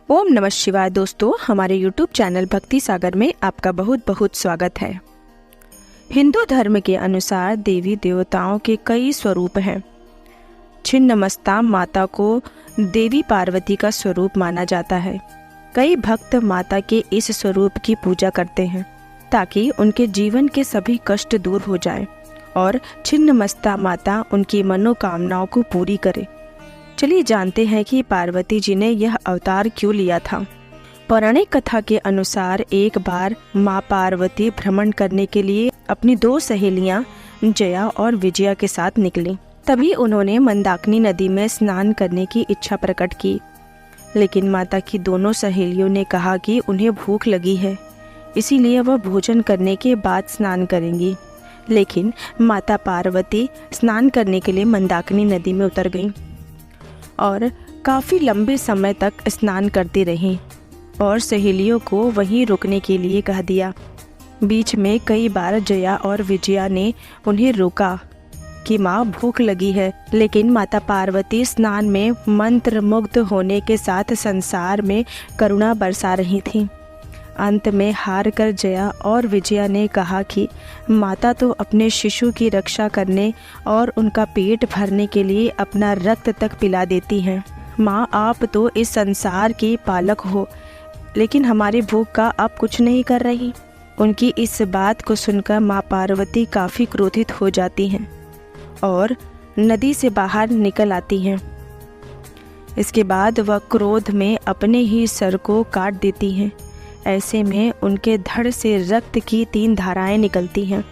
ओम नमः शिवाय। दोस्तों, हमारे YouTube चैनल भक्ति सागर में आपका बहुत बहुत स्वागत है। हिंदू धर्म के अनुसार देवी देवताओं के कई स्वरूप हैं। छिन्नमस्ता माता को देवी पार्वती का स्वरूप माना जाता है। कई भक्त माता के इस स्वरूप की पूजा करते हैं ताकि उनके जीवन के सभी कष्ट दूर हो जाए और छिन्नमस्ता माता उनकी मनोकामनाओं को पूरी करे। चलिए जानते हैं कि पार्वती जी ने यह अवतार क्यों लिया था। पौराणिक कथा के अनुसार एक बार माँ पार्वती भ्रमण करने के लिए अपनी दो सहेलियाँ जया और विजया के साथ निकली। तभी उन्होंने मंदाकिनी नदी में स्नान करने की इच्छा प्रकट की, लेकिन माता की दोनों सहेलियों ने कहा कि उन्हें भूख लगी है, इसीलिए वह भोजन करने के बाद स्नान करेंगी। लेकिन माता पार्वती स्नान करने के लिए मंदाकिनी नदी में उतर गईं और काफ़ी लंबे समय तक स्नान करती रहीं और सहेलियों को वहीं रुकने के लिए कह दिया। बीच में कई बार जया और विजया ने उन्हें रोका कि माँ भूख लगी है, लेकिन माता पार्वती स्नान में मंत्र मुग्ध होने के साथ संसार में करुणा बरसा रही थीं। अंत में हार कर जया और विजया ने कहा कि माता तो अपने शिशु की रक्षा करने और उनका पेट भरने के लिए अपना रक्त तक पिला देती हैं। माँ, आप तो इस संसार की पालक हो, लेकिन हमारी भूख का आप कुछ नहीं कर रही। उनकी इस बात को सुनकर माँ पार्वती काफ़ी क्रोधित हो जाती हैं और नदी से बाहर निकल आती हैं। इसके बाद वह क्रोध में अपने ही सर को काट देती हैं। ऐसे में उनके धड़ से रक्त की 3 धाराएं निकलती हैं।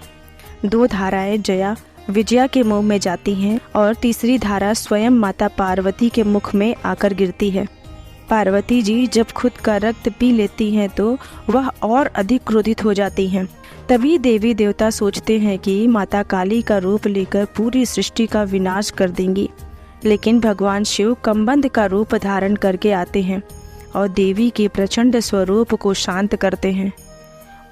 2 धाराएं जया विजया के मुंह में जाती हैं और तीसरी धारा स्वयं माता पार्वती के मुख में आकर गिरती है। पार्वती जी जब खुद का रक्त पी लेती हैं तो वह और अधिक क्रोधित हो जाती हैं। तभी देवी देवता सोचते हैं कि माता काली का रूप लेकर पूरी सृष्टि का विनाश कर देंगी, लेकिन भगवान शिव कमबंध का रूप धारण करके आते हैं और देवी के प्रचंड स्वरूप को शांत करते हैं।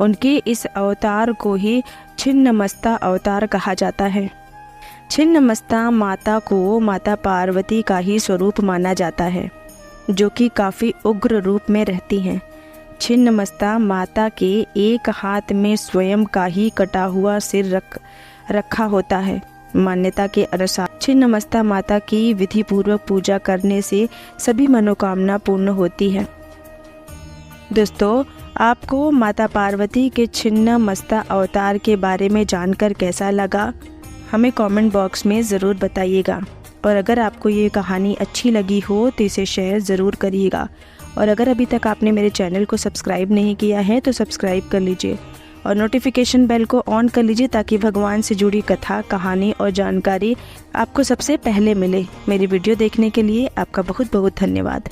उनके इस अवतार को ही छिन्नमस्ता अवतार कहा जाता है। छिन्नमस्ता माता को माता पार्वती का ही स्वरूप माना जाता है, जो कि काफ़ी उग्र रूप में रहती हैं। छिन्नमस्ता माता के एक हाथ में स्वयं का ही कटा हुआ सिर रखा होता है। मान्यता के अनुसार छिन्नमस्ता माता की विधि पूर्वक पूजा करने से सभी मनोकामना पूर्ण होती है। दोस्तों, आपको माता पार्वती के छिन्नमस्ता अवतार के बारे में जानकर कैसा लगा, हमें कमेंट बॉक्स में ज़रूर बताइएगा। और अगर आपको ये कहानी अच्छी लगी हो तो इसे शेयर ज़रूर करिएगा। और अगर अभी तक आपने मेरे चैनल को सब्सक्राइब नहीं किया है तो सब्सक्राइब कर लीजिए और नोटिफिकेशन बेल को ऑन कर लीजिए ताकि भगवान से जुड़ी कथा, कहानी और जानकारी आपको सबसे पहले मिले। मेरी वीडियो देखने के लिए आपका बहुत बहुत धन्यवाद।